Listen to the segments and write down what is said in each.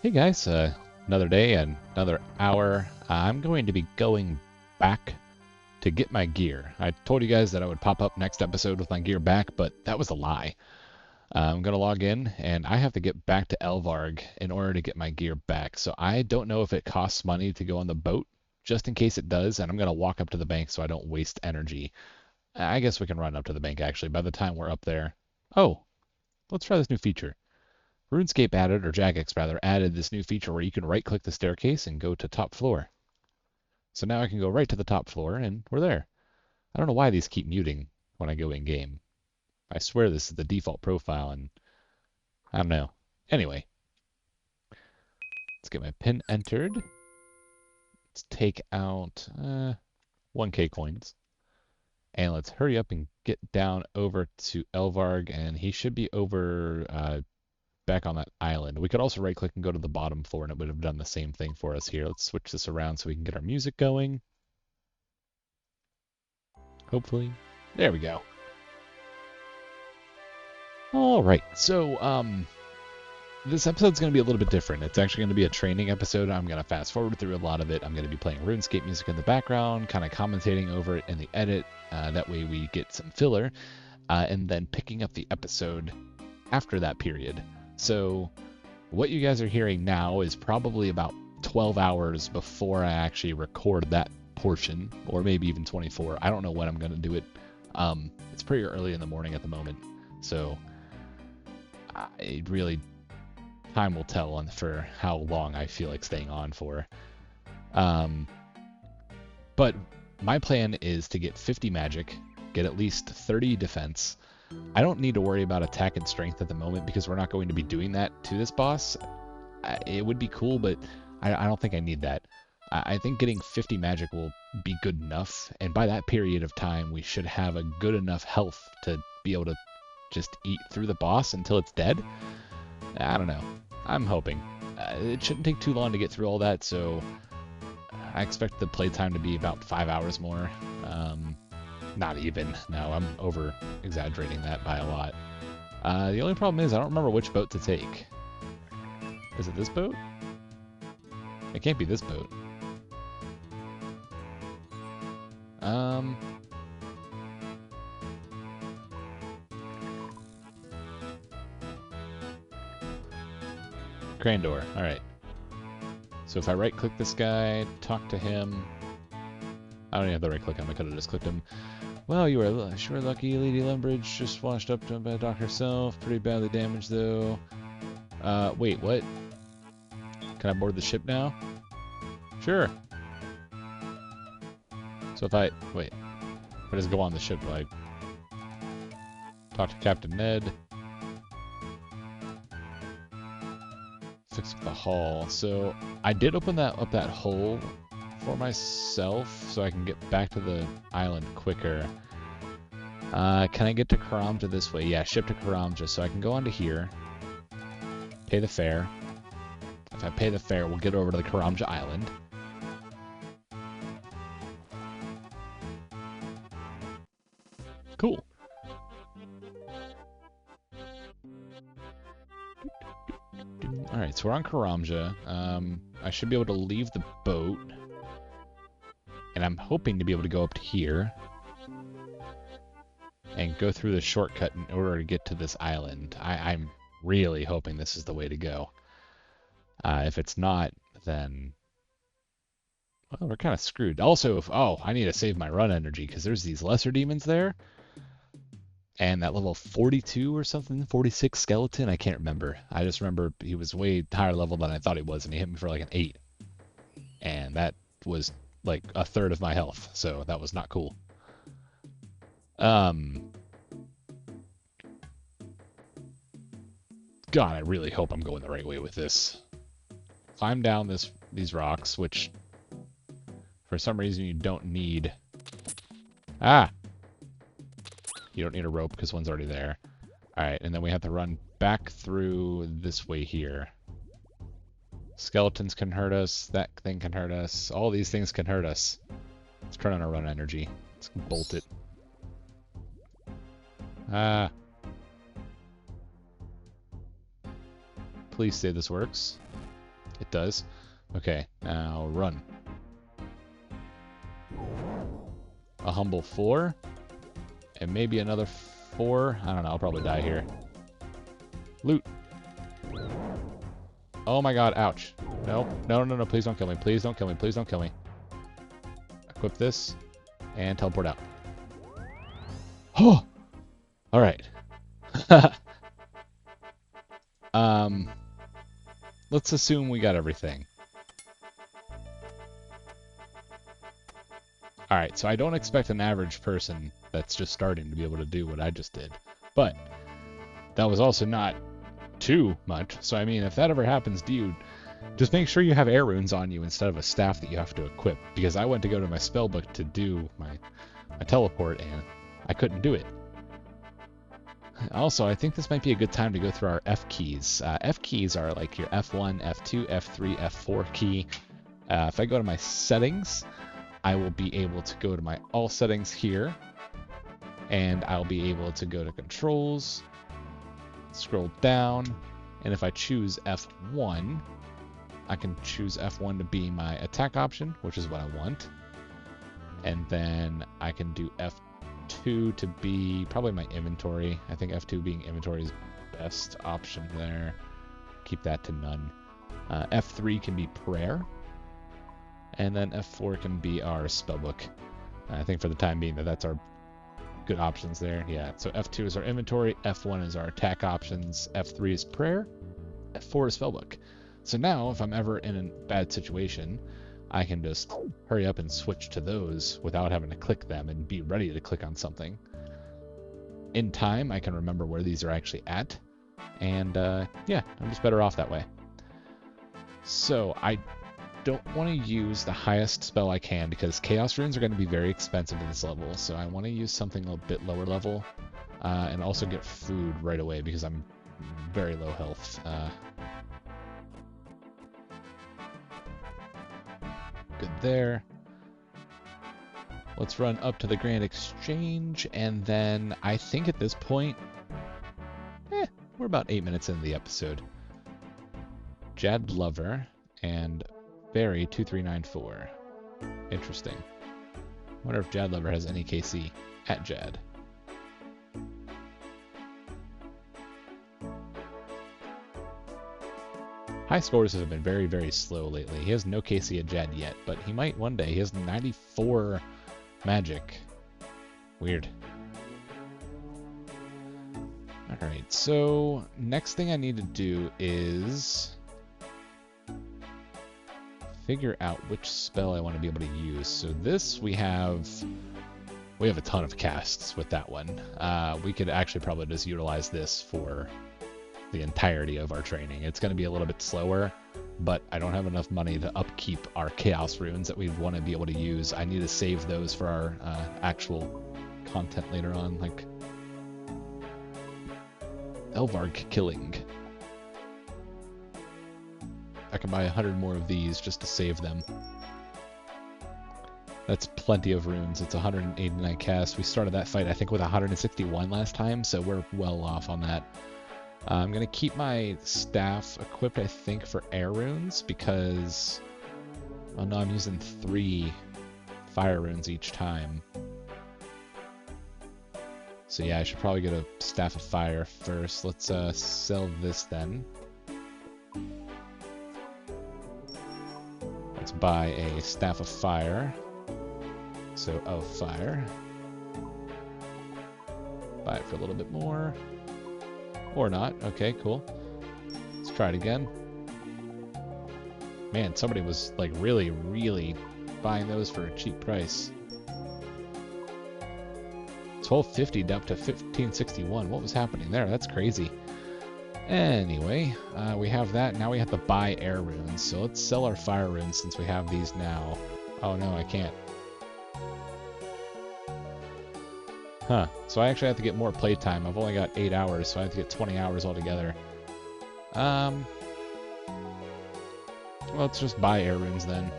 Hey guys, another day and another hour. I'm going to be going back to get my gear. I told you guys that I would pop up next episode with my gear back, but that was a lie. I'm going to log in and I have to get back to Elvarg in order to get my gear back. So I don't know if it costs money to go on the boat, just in case it does, and I'm going to walk up to the bank so I don't waste energy. I guess we can run up to the bank actually by the time we're up there. Oh, let's try this new feature. RuneScape added, or Jagex rather, added this new feature where you can right click the staircase and go to top floor. So now I can go right to the top floor and we're there. I don't know why these keep muting when I go in game. I swear this is the default profile and I don't know. Anyway, let's get my pin entered. Let's take out 1k coins. And let's hurry up and get down over to Elvarg, and he should be over back on that island. We could also right click and go to the bottom floor and it would have done the same thing for us here. Let's switch this around so we can get our music going. Hopefully. There we go. All right. So, this episode's going to be a little bit different. It's actually going to be a training episode. I'm going to fast forward through a lot of it. I'm going to be playing RuneScape music in the background, kind of commentating over it in the edit. That way we get some filler, and then picking up the episode after that period. So what you guys are hearing now is probably about 12 hours before I actually record that portion, or maybe even 24. I don't know when I'm going to do it. It's pretty early in the morning at the moment, so it really, time will tell on for how long I feel like staying on for. But my plan is to get 50 magic, get at least 30 defense. I don't need to worry about attack and strength at the moment because we're not going to be doing that to this boss. It would be cool, but I don't think I need that. I think getting 50 magic will be good enough, and by that period of time, we should have a good enough health to be able to just eat through the boss until it's dead. I don't know. I'm hoping. It shouldn't take too long to get through all that, so I expect the playtime to be about 5 hours more. Not even. No, I'm over exaggerating that by a lot. The only problem is I don't remember which boat to take. Is it this boat? It can't be this boat. Crandor. Alright. So if I right click this guy, talk to him. I don't even have to right click him, I could have just clicked him. Well, you are sure lucky. Lady Lumbridge just washed up by the dock herself. Pretty badly damaged, though. Wait, what? Can I board the ship now? Sure. So if I... Wait. If I just go on the ship, like... Talk to Captain Ned. Fix up the hull. So, I did open up that hole for myself so I can get back to the island quicker. Can I get to Karamja this way? Yeah, ship to Karamja, so I can go onto here, pay the fare. If I pay the fare, we'll get over to the Karamja Island. Cool. Alright, so we're on Karamja. I should be able to leave the boat. And I'm hoping to be able to go up to here and go through the shortcut in order to get to this island. I'm really hoping this is the way to go. If it's not, then... Well, we're kind of screwed. Also, I need to save my run energy because there's these lesser demons there. And that level 42 or something, 46 skeleton, I can't remember. I just remember he was way higher level than I thought he was, and he hit me for like an 8. And that was like a third of my health, so that was not cool. God, I really hope I'm going the right way with this. Climb down these rocks, which for some reason you don't need. You don't need a rope because one's already there. Alright, and then we have to run back through this way here. Skeletons can hurt us, that thing can hurt us, all these things can hurt us. Let's turn on our run energy. Let's bolt it. Please say this works. It does. Okay, now run. A humble 4. And maybe another 4. I don't know, I'll probably die here. Loot. Oh my god, ouch. No, no, no, no, please don't kill me. Please don't kill me. Please don't kill me. Equip this. And teleport out. Oh! Alright. Let's assume we got everything. Alright, so I don't expect an average person that's just starting to be able to do what I just did. But that was also not too much. So I mean, if that ever happens to you, just make sure you have air runes on you instead of a staff that you have to equip. Because I went to go to my spellbook to do my teleport and I couldn't do it. Also, I think this might be a good time to go through our F keys. F keys are like your F1, F2, F3, F4 key. If I go to my settings, I will be able to go to my all settings here, and I'll be able to go to controls, scroll down, and if I choose F1, I can choose F1 to be my attack option, which is what I want. And then I can do F2 to be probably my inventory. I think F2 being inventory is best option there. Keep that to none. F3 can be prayer. And then F4 can be our spellbook. I think for the time being that's our good options there. Yeah, so F2 is our inventory, F1 is our attack options, F3 is prayer, F4 is spellbook. So now, if I'm ever in a bad situation, I can just hurry up and switch to those without having to click them and be ready to click on something. In time, I can remember where these are actually at, and yeah, I'm just better off that way. So I don't want to use the highest spell I can because Chaos Runes are going to be very expensive at this level, so I want to use something a bit lower level and also get food right away because I'm very low health. Good there. Let's run up to the Grand Exchange, and then I think at this point, we're about 8 minutes into the episode. Jad Lover and Barry 2394. Interesting. Wonder if Jad Lover has any KC at Jad. High scores have been very, very slow lately. He has no KC at Jad yet, but he might one day. He has 94 magic. Weird. Alright, so next thing I need to do is figure out which spell I want to be able to use. So this we have a ton of casts with that one. We could actually probably just utilize this for the entirety of our training. It's going to be a little bit slower, but I don't have enough money to upkeep our Chaos Runes that we want to be able to use. I need to save those for our actual content later on, like Elvarg killing. I can buy 100 more of these just to save them. That's plenty of runes. It's 189 casts. We started that fight, I think, with 161 last time, so we're well off on that. I'm going to keep my staff equipped, I think, for air runes because... oh no, I'm using 3 fire runes each time. So yeah, I should probably get a staff of fire first. Let's sell this then. Let's buy a staff of fire. So of fire. Buy it for a little bit more. Or not. Okay, cool. Let's try it again. Man, somebody was like really, really buying those for a cheap price. 1250 up to 1561. What was happening there? That's crazy. Anyway, we have that. Now we have to buy air runes. So let's sell our fire runes since we have these now. Oh no, I can't. Huh. So I actually have to get more playtime. I've only got 8 hours, so I have to get 20 hours altogether. Well, let's just buy air runes then.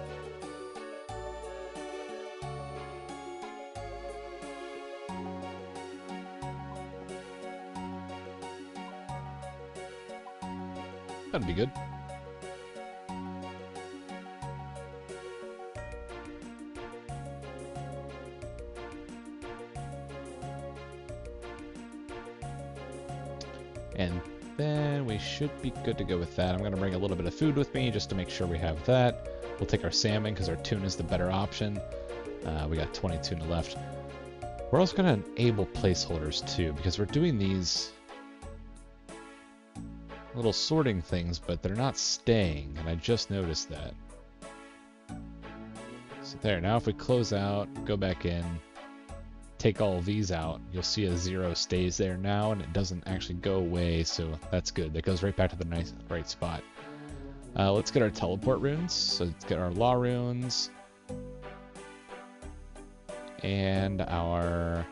That'd be good. should be good to go with that. I'm going to bring a little bit of food with me just to make sure we have that. We'll take our salmon because our tuna is the better option. We got 20 tuna left. We're also going to enable placeholders too because we're doing these little sorting things, but they're not staying, and I just noticed that. So there, now if we close out, go back in, take all of these out, you'll see a 0 stays there now, and it doesn't actually go away, so that's good. That goes right back to the nice right spot. Let's get our teleport runes. So let's get our law runes and our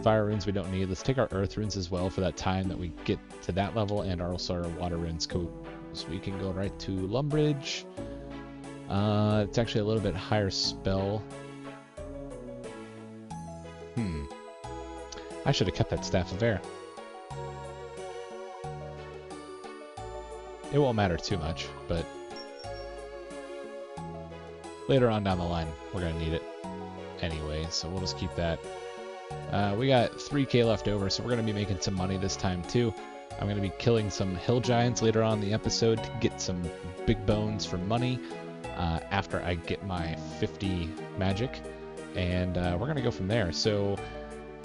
fire runes we don't need. Let's take our earth runes as well for that time that we get to that level, and also our water runes so we can go right to Lumbridge. It's actually a little bit higher spell. I should have kept that Staff of Air. It won't matter too much, but later on down the line, we're going to need it anyway, so we'll just keep that. We got 3k left over, so we're going to be making some money this time too. I'm going to be killing some hill giants later on in the episode to get some big bones for money after I get my 50 magic, and we're going to go from there. So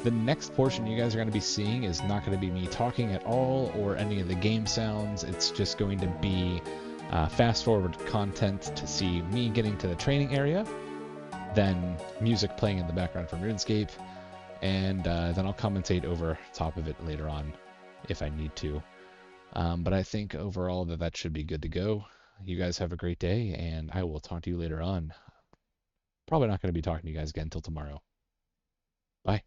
the next portion you guys are going to be seeing is not going to be me talking at all or any of the game sounds. It's just going to be fast forward content to see me getting to the training area, then music playing in the background from RuneScape, and then I'll commentate over top of it later on if I need to. But I think overall that should be good to go. You guys have a great day, and I will talk to you later on. Probably not going to be talking to you guys again until tomorrow. Bye.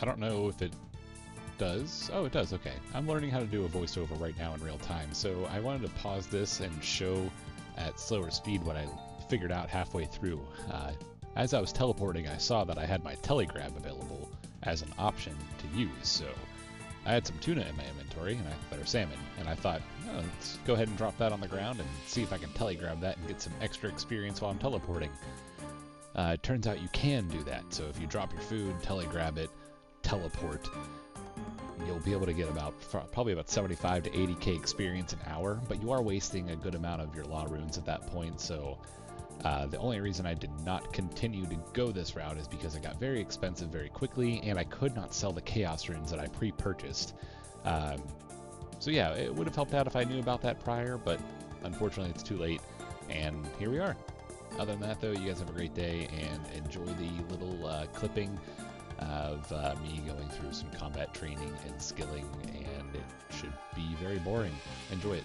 I don't know if it does. Oh, it does. Okay. I'm learning how to do a voiceover right now in real time. So I wanted to pause this and show at slower speed what I figured out halfway through. As I was teleporting, I saw that I had my telegrab available as an option to use. So I had some tuna in my inventory, or salmon, and I thought, oh, let's go ahead and drop that on the ground and see if I can telegrab that and get some extra experience while I'm teleporting. It turns out you can do that. So if you drop your food, telegrab it, teleport, you'll be able to get probably about 75 to 80k experience an hour, but you are wasting a good amount of your law runes at that point. So the only reason I did not continue to go this route is because it got very expensive very quickly, and I could not sell the chaos runes that I pre-purchased. So yeah, it would have helped out if I knew about that prior, but unfortunately it's too late, and here we are. Other than that though, you guys have a great day and enjoy the little clipping of me going through some combat training and skilling, and it should be very boring. Enjoy it.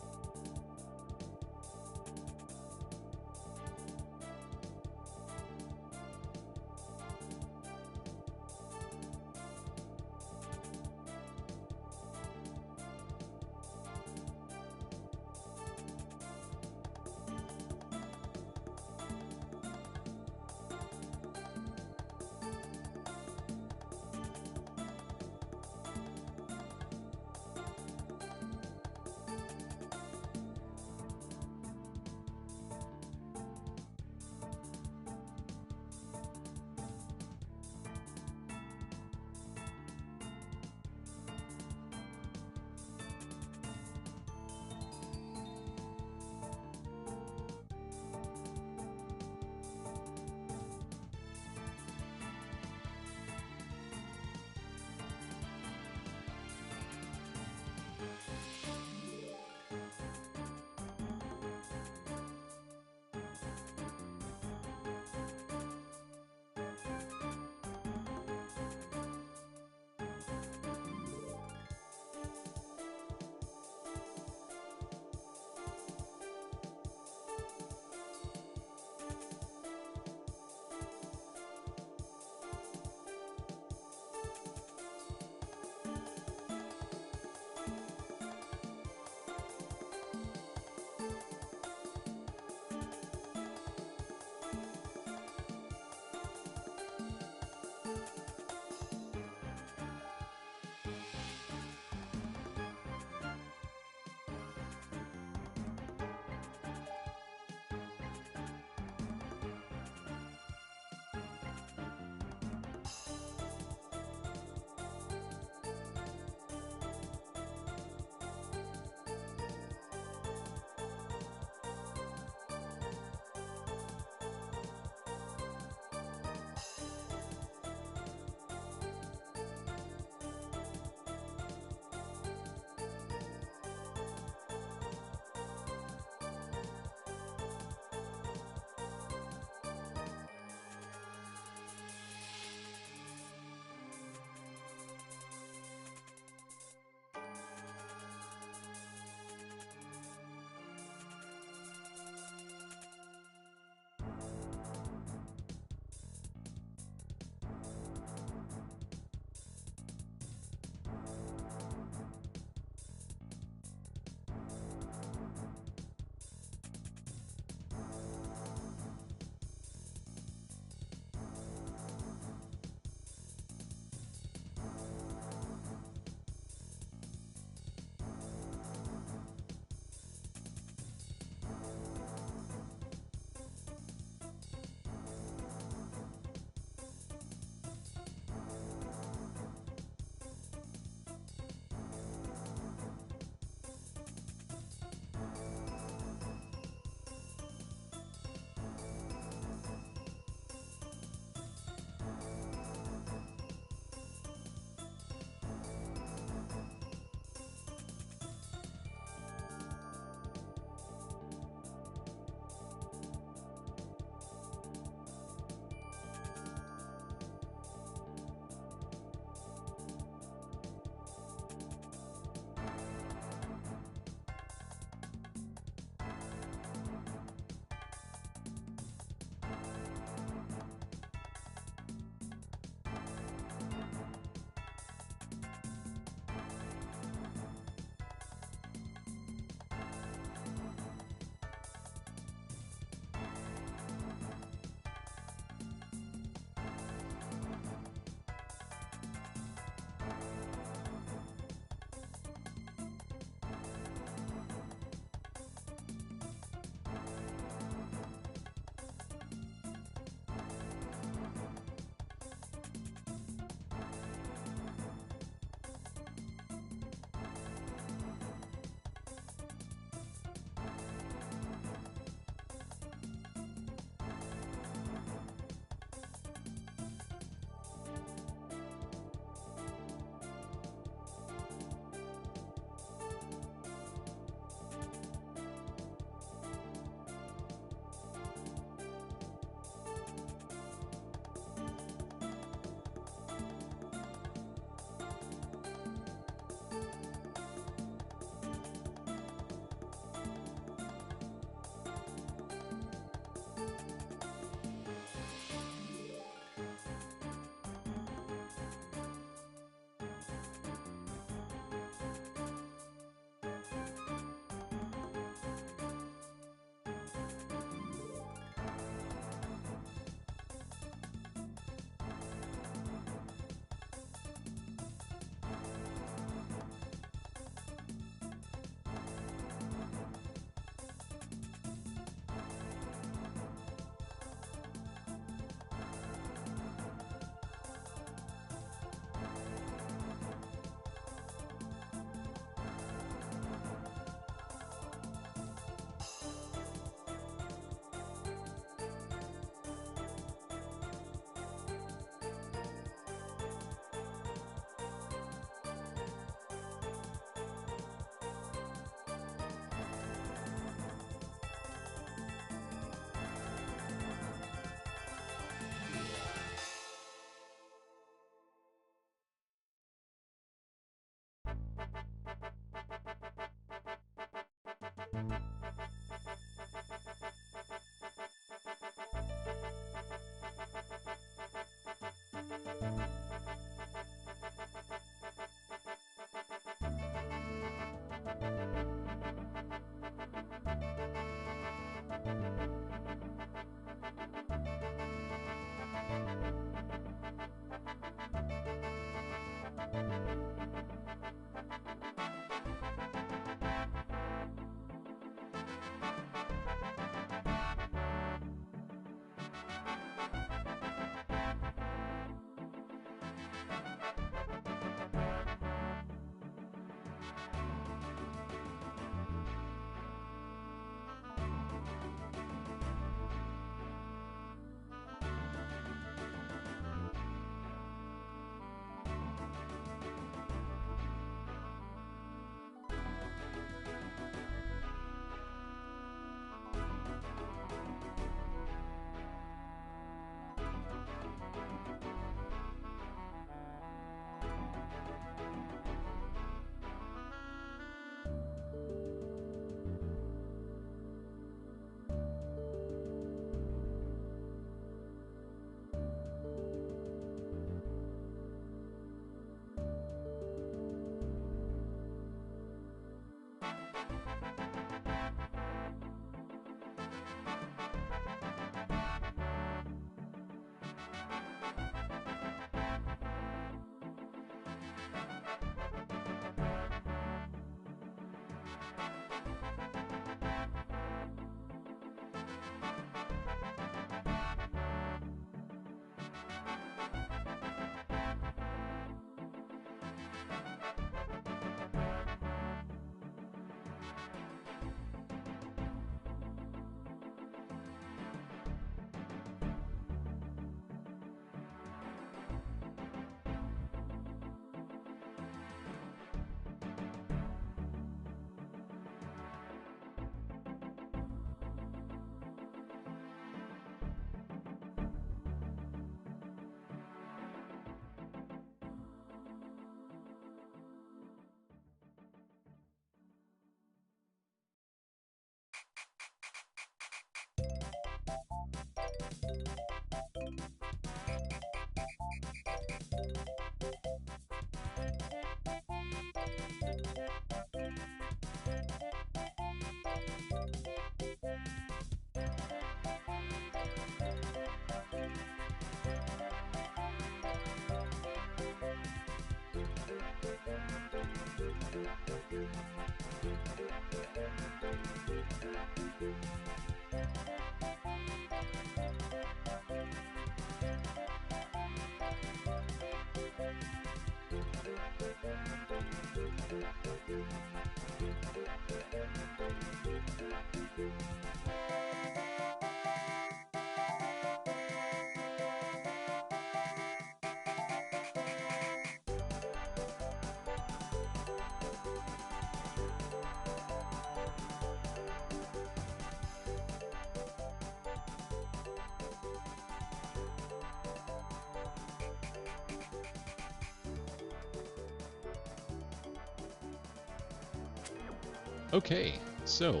Okay, so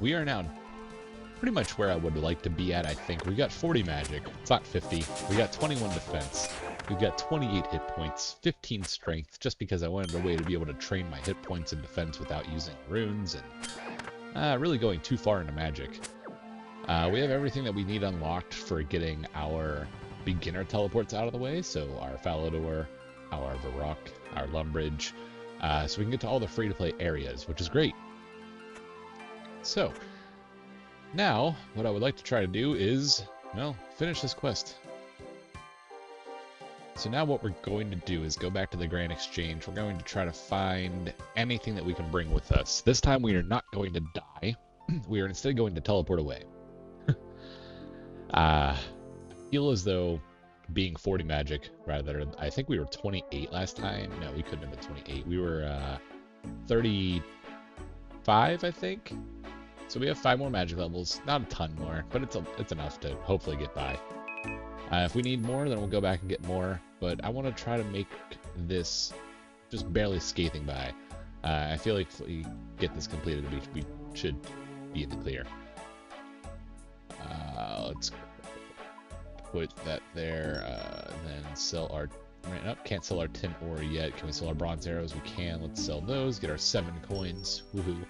we are now pretty much where I would like to be at, I think. We got 40 magic. It's not 50. We got 21 defense. We've got 28 hit points, 15 strength, just because I wanted a way to be able to train my hit points in defense without using runes and really going too far into magic. We have everything that we need unlocked for getting our beginner teleports out of the way, so our Falador, our Varrock, our Lumbridge, so we can get to all the free-to-play areas, which is great. So, now, what I would like to try to do is, well, finish this quest. So now what we're going to do is go back to the Grand Exchange. We're going to try to find anything that we can bring with us. This time we are not going to die. We are instead going to teleport away. I feel as though being 40 magic rather, I think we were 28 last time. No, we couldn't have been 28. We were 35, I think. So we have 5 more magic levels. Not a ton more, but it's enough to hopefully get by. If we need more, then we'll go back and get more. But I want to try to make this just barely scathing by. I feel like if we get this completed, we should be in the clear. Let's put that there, and then sell our... Right up, can't sell our tin ore yet. Can we sell our bronze arrows? We can. Let's sell those. Get our 7 coins. Woohoo.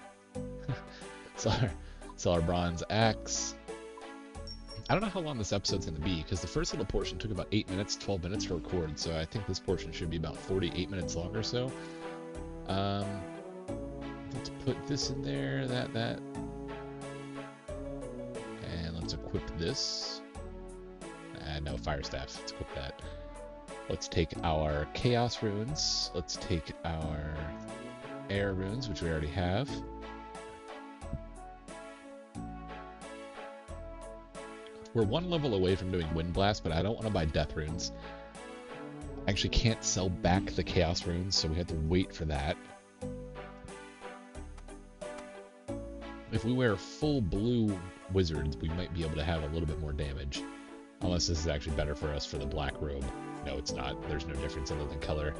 Sell our bronze axe. I don't know how long this episode's going to be, because the first little portion took about 8 minutes, 12 minutes to record, so I think this portion should be about 48 minutes long or so. Let's put this in there, that. And let's equip this. No, fire staff. Let's equip that. Let's take our chaos runes. Let's take our air runes, which we already have. We're 1 level away from doing Wind Blast, but I don't want to buy Death Runes. I actually can't sell back the Chaos Runes, so we have to wait for that. If we wear full blue wizards, we might be able to have a little bit more damage. Unless this is actually better for us for the black robe. No, it's not. There's no difference other than color.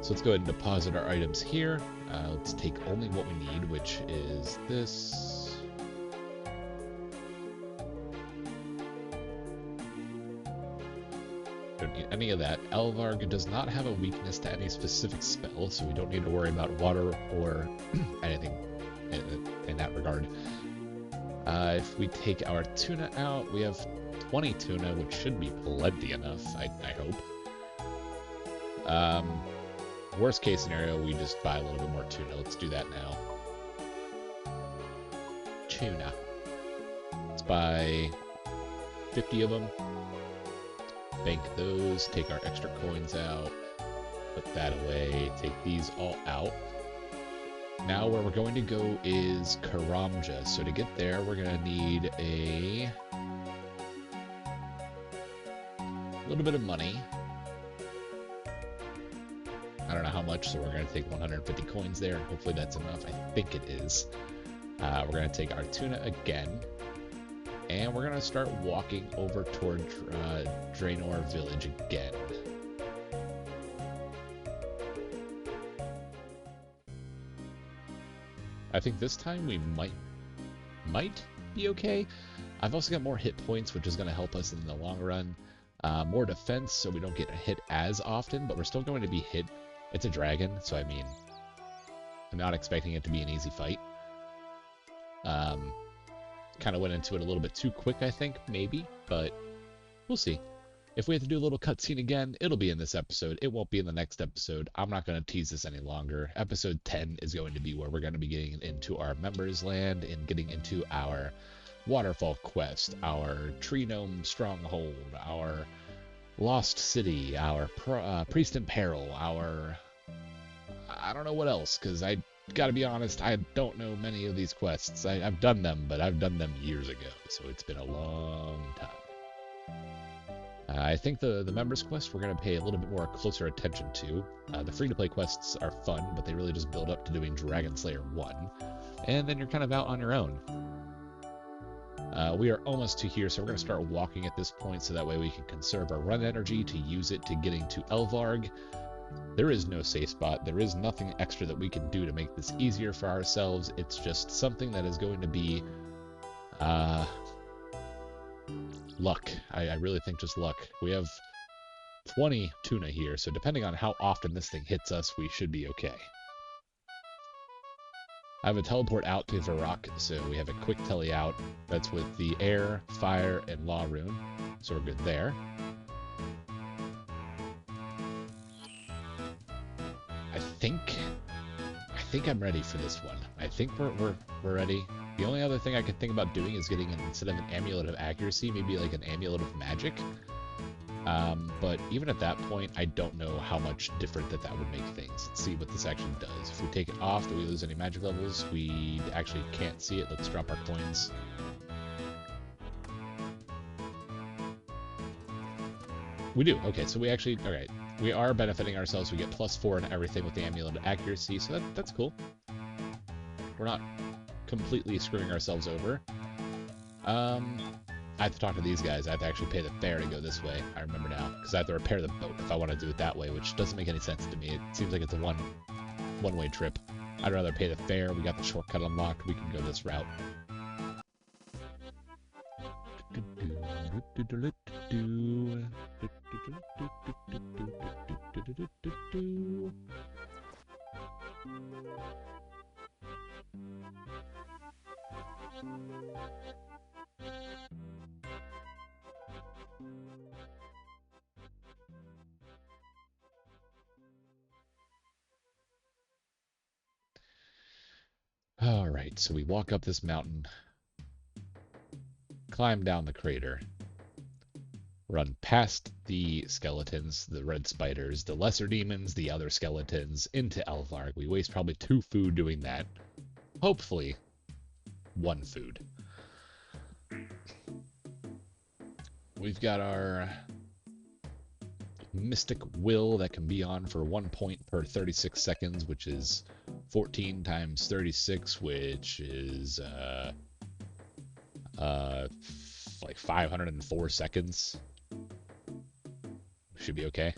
So let's go ahead and deposit our items here. Let's take only what we need, which is this. Don't need any of that. Elvarg does not have a weakness to any specific spell, so we don't need to worry about water or anything in that regard. If we take our tuna out, we have 20 tuna, which should be plenty enough, I hope. Worst case scenario, we just buy a little bit more tuna. Let's do that now. Tuna. Let's buy 50 of them. Bank those, take our extra coins out, put that away, take these all out. Now where we're going to go is Karamja. So to get there, we're going to need a little bit of money. I don't know how much, so we're going to take 150 coins there. Hopefully that's enough. I think it is. We're going to take our tuna again. And we're going to start walking over toward Draenor Village again. I think this time we might be okay. I've also got more hit points, which is going to help us in the long run. More defense, so we don't get hit as often, but we're still going to be hit. It's a dragon, so I mean, I'm not expecting it to be an easy fight. Kind of went into it a little bit too quick, I think, maybe, but we'll see. If we have to do a little cutscene again, it'll be in this episode. It won't be in the next episode. I'm not going to tease this any longer. Episode 10 is going to be where we're going to be getting into our members' land and getting into our waterfall quest, our tree gnome stronghold, our lost city, our priest in peril, our... I don't know what else, because I gotta be honest, I don't know many of these quests. I've done them, but I've done them years ago, so it's been a long time. I think the members quest we're going to pay a little bit more closer attention to. The free-to-play quests are fun, but they really just build up to doing Dragon Slayer 1, and then you're kind of out on your own. We are almost to here, so we're going to start walking at this point, so that way we can conserve our run energy to use it to getting to Elvarg. There is no safe spot. There is nothing extra that we can do to make this easier for ourselves. It's just something that is going to be luck. I really think just luck. We have 20 tuna here, so depending on how often this thing hits us, we should be okay. I have a teleport out to Varrock, so we have a quick tele out. That's with the air, fire, and law rune, so we're good there. I think I'm ready for this one. I think we're ready. The only other thing I could think about doing is getting, instead of an amulet of accuracy, maybe like an amulet of magic. But even at that point, I don't know how much different that would make things. Let's see what this actually does. If we take it off, do we lose any magic levels? We actually can't see it. Let's drop our coins. We do. Okay, so we actually... Alright. We are benefiting ourselves. We get +4 and everything with the amulet of accuracy, so that's cool. We're not completely screwing ourselves over. I have to talk to these guys. I have to actually pay the fare to go this way. I remember now, because I have to repair the boat if I want to do it that way, which doesn't make any sense to me. It seems like it's a one-way trip. I'd rather pay the fare. We got the shortcut unlocked. We can go this route. Alright, so we walk up this mountain, climb down the crater, run past the skeletons, the red spiders, the lesser demons, the other skeletons, into Elvarg. We waste probably 2 food doing that. Hopefully, 1 food. We've got our Mystic Will that can be on for 1 point per 36 seconds, which is 14 times 36, which is like 504 seconds. Should be okay.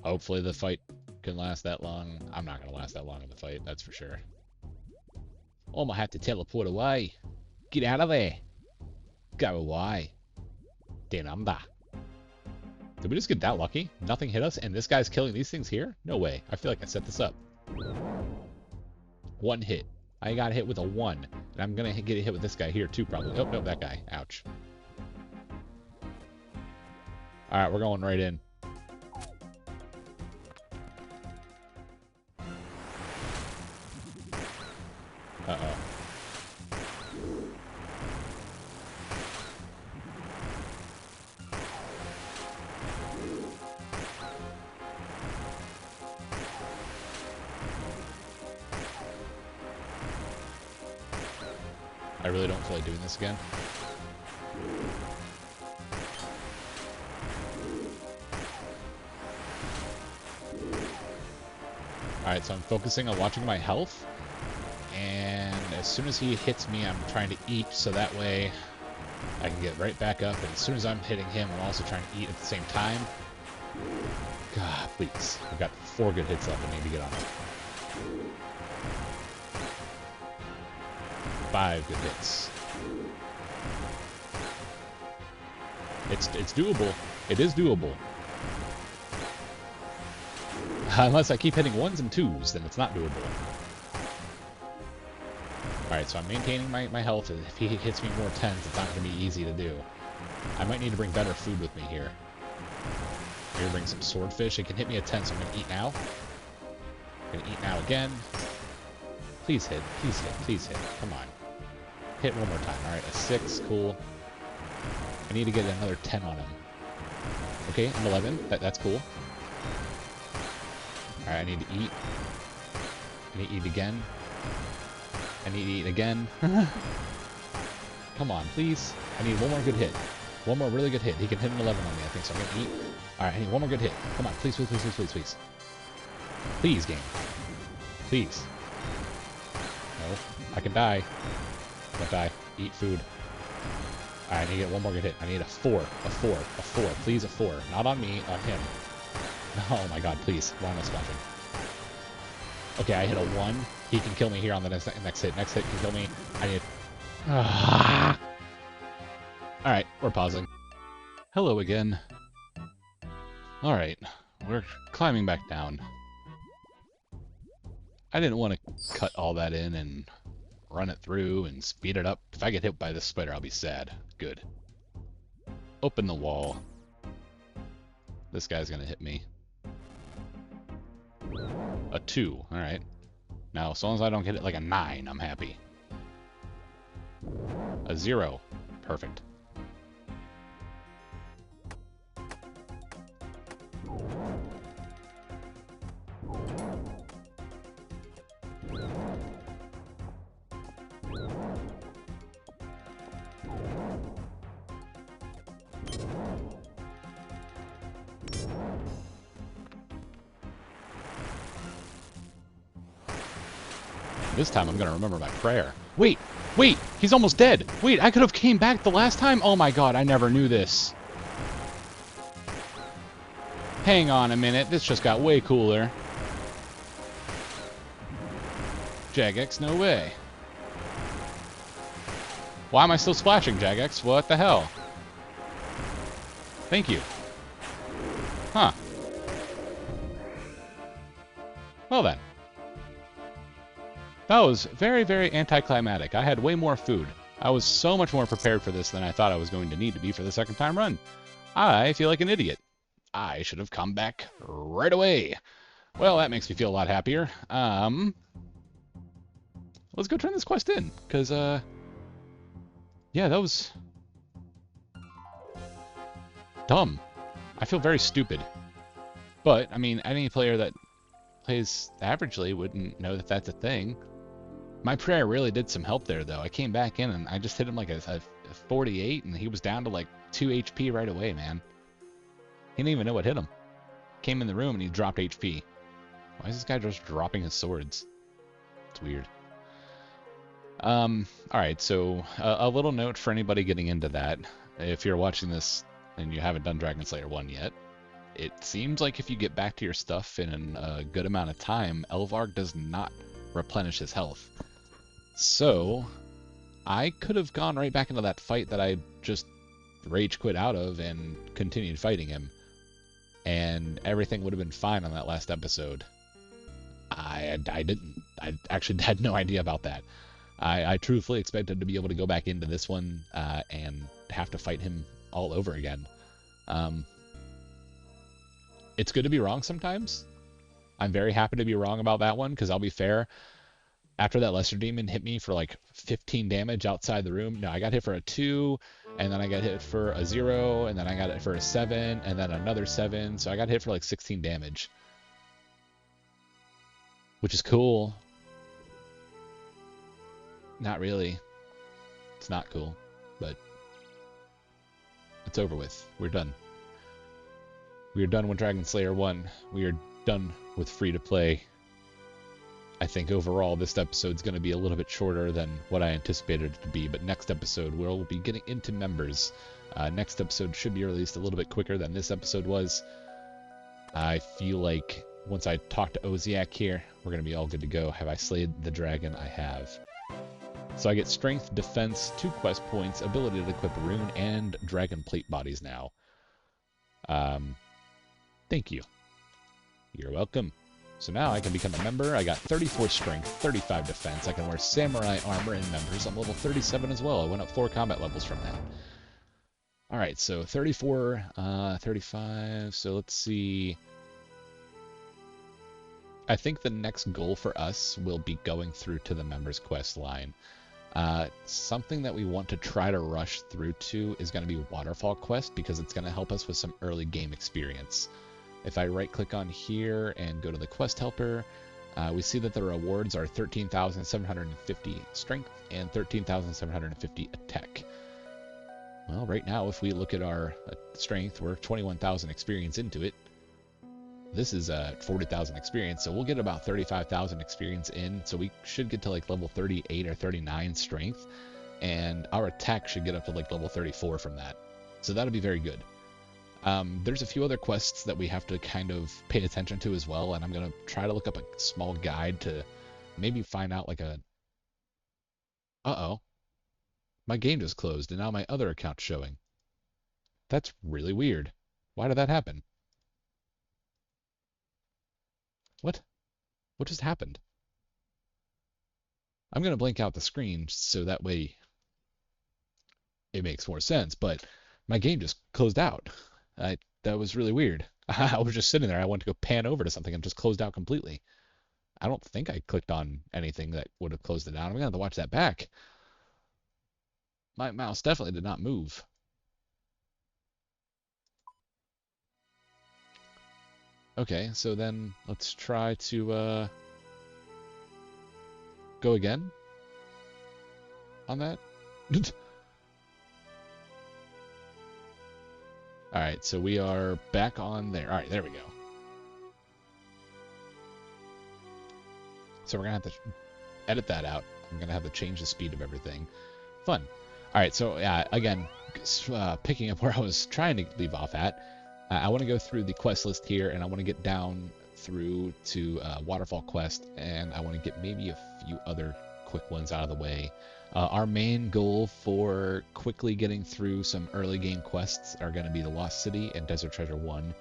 Hopefully the fight can last that long. I'm not going to last that long in the fight, that's for sure. Oh, I'm going to have to teleport away. Get out of there. Go away. Denanda. Did we just get that lucky? Nothing hit us, and this guy's killing these things here? No way. I feel like I set this up. 1 hit. I got hit with a 1. And I'm going to get hit with this guy here, too, probably. Oh, no, that guy. Ouch. Alright, we're going right in. Uh-oh. I really don't feel like doing this again. Alright, so I'm focusing on watching my health. And as soon as he hits me, I'm trying to eat so that way I can get right back up. And as soon as I'm hitting him, I'm also trying to eat at the same time. God, please. I've got 4 good hits left I need to get on him. 5 good hits. It's doable. It is doable. Unless I keep hitting 1s and 2s, then it's not doable. Alright, so I'm maintaining my health. If he hits me more 10s, it's not going to be easy to do. I might need to bring better food with me here. Maybe bring some swordfish. It can hit me at 10, so I'm going to eat now. I'm going to eat now again. Please hit. Please hit. Please hit. Come on. Hit one more time. Alright, a 6. Cool. I need to get another 10 on him. Okay, I'm 11. That's cool. Alright, I need to eat. I need to eat again. I need to eat again. Come on, please. I need one more good hit. One more really good hit. He can hit an 11 on me, I think, so I'm going to eat. Alright, I need one more good hit. Come on, please, please, please, please, please, please. Please, game. Please. No, I can die. Don't die. Eat food. Alright, I need to get one more good hit. I need a 4. A 4. A 4. Please, a 4. Not on me, on him. Oh my god, please. Why am I splashing? Okay, I hit a 1. He can kill me here on the next hit. Next hit can kill me. I need... Alright, we're pausing. Hello again. Alright, we're climbing back down. I didn't want to cut all that in and run it through and speed it up. If I get hit by this spider, I'll be sad. Good. Open the wall. This guy's gonna hit me. A 2. Alright. Now, as long as I don't get it like a 9, I'm happy. A 0. Perfect. This time I'm going to remember my prayer. Wait! Wait! He's almost dead! Wait, I could have came back the last time? Oh my god, I never knew this. Hang on a minute, this just got way cooler. Jagex, no way. Why am I still splashing, Jagex? What the hell? Thank you. Huh. Well then. That was very, very anticlimactic. I had way more food. I was so much more prepared for this than I thought I was going to need to be for the second time run. I feel like an idiot. I should have come back right away. Well, that makes me feel a lot happier. Let's go turn this quest in, because, yeah, that was dumb. I feel very stupid. But, I mean, any player that plays averagely wouldn't know that that's a thing. My prayer really did some help there, though. I came back in and I just hit him like a 48, and he was down to like 2 HP right away, man. He didn't even know what hit him. Came in the room and he dropped HP. Why is this guy just dropping his swords? It's weird. Alright, so a little note for anybody getting into that. If you're watching this and you haven't done Dragon Slayer 1 yet, it seems like if you get back to your stuff in a good amount of time, Elvarg does not replenish his health. So, I could have gone right back into that fight that I just rage quit out of and continued fighting him. And everything would have been fine on that last episode. I didn't. I actually had no idea about that. I truthfully expected to be able to go back into this one and have to fight him all over again. It's good to be wrong sometimes. I'm very happy to be wrong about that one because I'll be fair. After that lesser demon hit me for like 15 damage outside the room, no, I got hit for a 2, and then I got hit for a 0, and then I got hit for a 7, and then another 7. So I got hit for like 16 damage, which is cool. Not really. It's not cool, but it's over with. We're done. We are done with Dragon Slayer 1. We are done with free to play. I think overall this episode's going to be a little bit shorter than what I anticipated it to be, but next episode we'll be getting into members. Next episode should be released a little bit quicker than this episode was. I feel like once I talk to Oziak here, we're going to be all good to go. Have I slayed the dragon? I have. So I get strength, defense, 2 quest points, ability to equip a rune, and dragon plate bodies now. Thank you. You're welcome. So now I can become a member. I got 34 strength, 35 defense. I can wear samurai armor in members. I'm level 37 as well. I went up 4 combat levels from that. Alright, so 34, 35. So let's see. I think the next goal for us will be going through to the members quest line. Something that we want to try to rush through to is going to be Waterfall Quest because it's going to help us with some early game experience. If I right click on here and go to the quest helper, we see that the rewards are 13,750 strength and 13,750 attack. Well, right now if we look at our strength, we're 21,000 experience into it. This is 40,000 experience, so we'll get about 35,000 experience in, so we should get to like level 38 or 39 strength, and our attack should get up to like level 34 from that. So that'll be very good. There's a few other quests that we have to kind of pay attention to as well, and I'm going to try to look up a small guide to maybe find out like a... Uh-oh. My game just closed, and now my other account's showing. That's really weird. Why did that happen? What? What just happened? I'm going to blank out the screen so that way it makes more sense, but my game just closed out. That was really weird. I was just sitting there. I went to go pan over to something and just closed out completely. I don't think I clicked on anything that would have closed it down. I'm going to have to watch that back. My mouse definitely did not move. Okay, so then let's try to go again on that. Alright, so we are back on there. Alright, there we go. So we're going to have to edit that out. I'm going to have to change the speed of everything. Fun. Alright, so yeah, again, picking up where I was trying to leave off at, I want to go through the quest list here, and I want to get down through to Waterfall Quest, and I want to get maybe a few other quick ones out of the way. Our main goal for quickly getting through some early game quests are going to be the Lost City and Desert Treasure 1,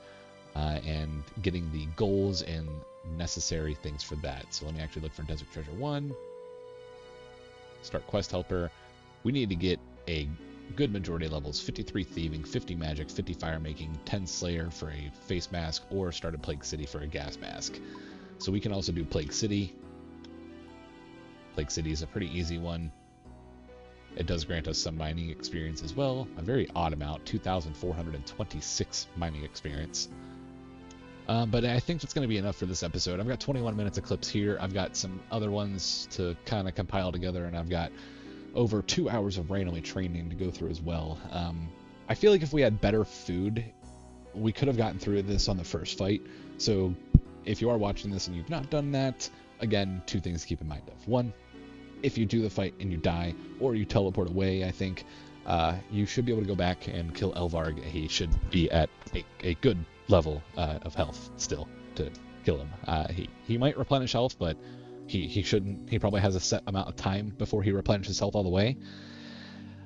and getting the goals and necessary things for that. So let me actually look for Desert Treasure 1. Start Quest Helper. We need to get a good majority of levels: 53 Thieving, 50 Magic, 50 Fire Making, 10 Slayer for a face mask, or start a Plague City for a gas mask. So we can also do Plague City. Plague City is a pretty easy one. It does grant us some mining experience as well. A very odd amount, 2,426 mining experience. But I think that's going to be enough for this episode. I've got 21 minutes of clips here. I've got some other ones to kind of compile together, and I've got over 2 hours of randomly training to go through as well. I feel like if we had better food, we could have gotten through this on the first fight. So if you are watching this and you've not done that, again, 2 things to keep in mind of. 1, if you do the fight and you die, or you teleport away, I think, you should be able to go back and kill Elvarg. He should be at a good level of health still to kill him. He might replenish health, but he shouldn't. He probably has a set amount of time before he replenishes health all the way.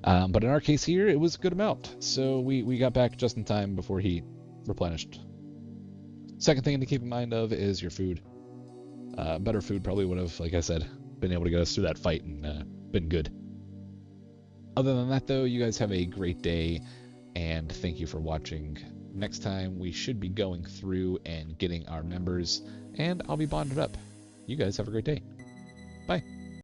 But in our case here, it was a good amount. So we got back just in time before he replenished. Second thing to keep in mind of is your food. Better food probably would have, like I said, been able to get us through that fight and been good. Other than that, though, you guys have a great day, and thank you for watching. next time we should be going through and getting our members, and I'll be bonded up. You guys have a great day. Bye.